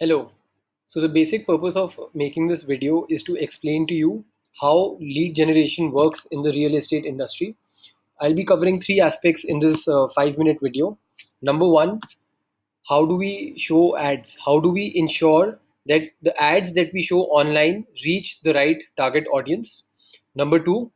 Hello. So the basic purpose of making this video is to explain to you how lead generation works in the real estate industry. I'll be covering three aspects in this 5-minute video. Number one, how do we show ads? How do we ensure that the ads that we show online reach the right target audience? Number two,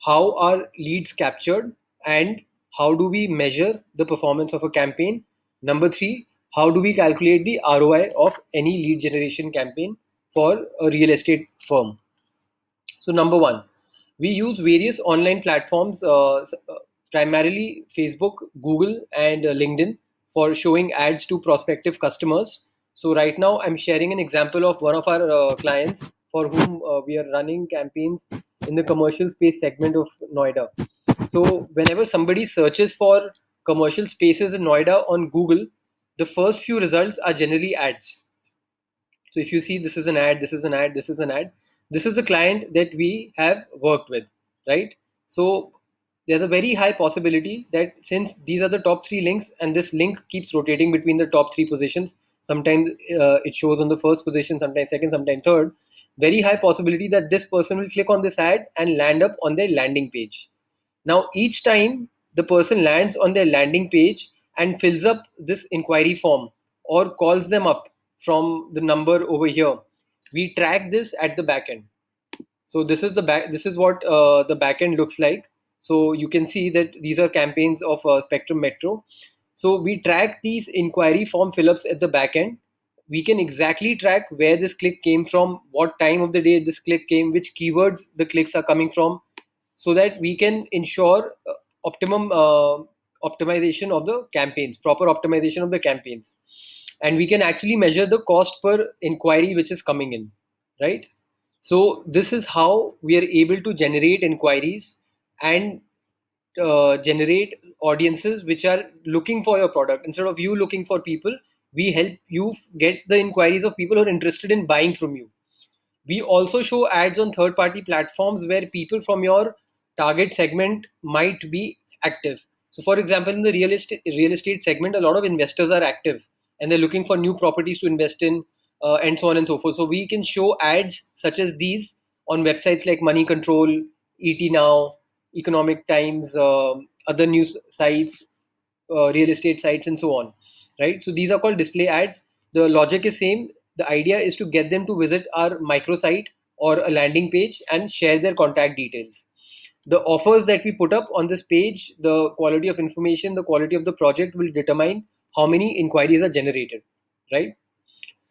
how are leads captured and how do we measure the performance of a campaign? Number three, how do we calculate the ROI of any lead generation campaign for a real estate firm? So number one, we use various online platforms, primarily Facebook, Google, and LinkedIn for showing ads to prospective customers. So right now, I'm sharing an example of one of our clients for whom we are running campaigns in the commercial space segment of Noida. So whenever somebody searches for commercial spaces in Noida on Google, the first few results are generally ads. So if you see this is an ad, this is an ad, this is an ad, this is the client that we have worked with, right? So there's a very high possibility that since these are the top three links and this link keeps rotating between the top three positions, sometimes it shows on the first position, sometimes second, sometimes third, very high possibility that this person will click on this ad and land up on their landing page. Now, each time the person lands on their landing page and fills up this inquiry form or calls them up from the number over here, we track this at the back end. So this is the back. This is what the backend looks like. So you can see that these are campaigns of Spectrum Metro. So we track these inquiry form fill-ups at the backend. We can exactly track where this click came from, what time of the day this click came, which keywords the clicks are coming from, so that we can ensure optimum optimization of the campaigns, proper optimization of the campaigns, and we can actually measure the cost per inquiry which is coming in, right? So this is how we are able to generate inquiries and generate audiences which are looking for your product. Instead of you looking for people, we help you get the inquiries of people who are interested in buying from you. We also show ads on third party platforms where people from your target segment might be active. So for example, in the real estate segment, a lot of investors are active and they're looking for new properties to invest in, and so on and so forth. So we can show ads such as these on websites like Money Control, ET Now, Economic Times, other news sites, real estate sites, and so on, right? So these are called display ads. The logic is same. The idea is to get them to visit our microsite or a landing page and share their contact details. The offers that we put up on this page, the quality of information, the quality of the project will determine how many inquiries are generated, right?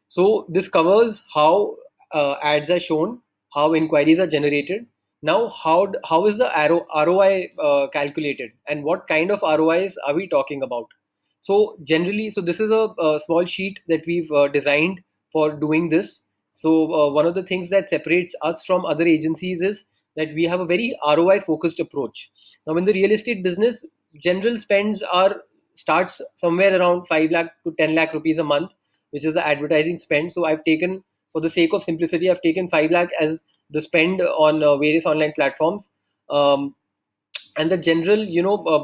So this covers how ads are shown, how inquiries are generated. Now, how is the ROI calculated, and what kind of ROIs are we talking about? So generally, so this is a small sheet that we've designed for doing this. So one of the things that separates us from other agencies is that we have a very ROI focused approach. Now, in the real estate business, general spends are starts somewhere around 5 lakh to 10 lakh rupees a month, which is the advertising spend. So I've taken, for the sake of simplicity, I've taken 5 lakh as the spend on various online platforms. And the general,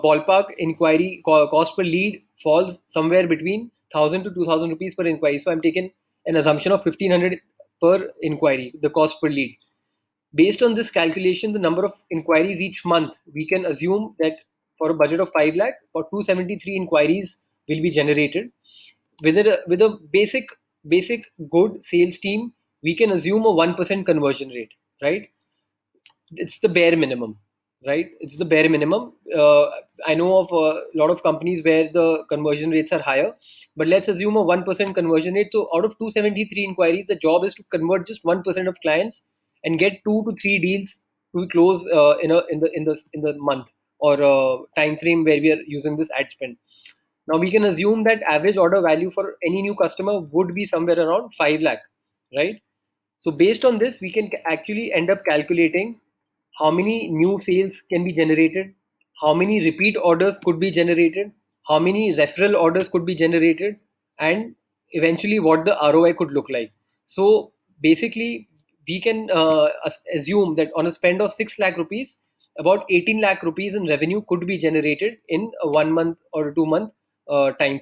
ballpark inquiry cost per lead falls somewhere between 1,000 to 2,000 rupees per inquiry. So I'm taking an assumption of 1,500 per inquiry, the cost per lead. Based on this calculation, the number of inquiries each month, we can assume that for a budget of 5 lakh, or 273 inquiries will be generated. With a basic good sales team, we can assume a 1% conversion rate, right? It's the bare minimum, right? It's the bare minimum. I know of a lot of companies where the conversion rates are higher, but let's assume a 1% conversion rate. So out of 273 inquiries, the job is to convert just 1% of clients and get 2 to 3 deals to close in the month or time frame where we are using this ad spend. Now we can assume that average order value for any new customer would be somewhere around 5 lakh, right? So based on this, we can actually end up calculating how many new sales can be generated, how many repeat orders could be generated, how many referral orders could be generated, and eventually what the ROI could look like. So basically, we can assume that on a spend of 6 lakh rupees, about 18 lakh rupees in revenue could be generated in a 1 month or a 2 month time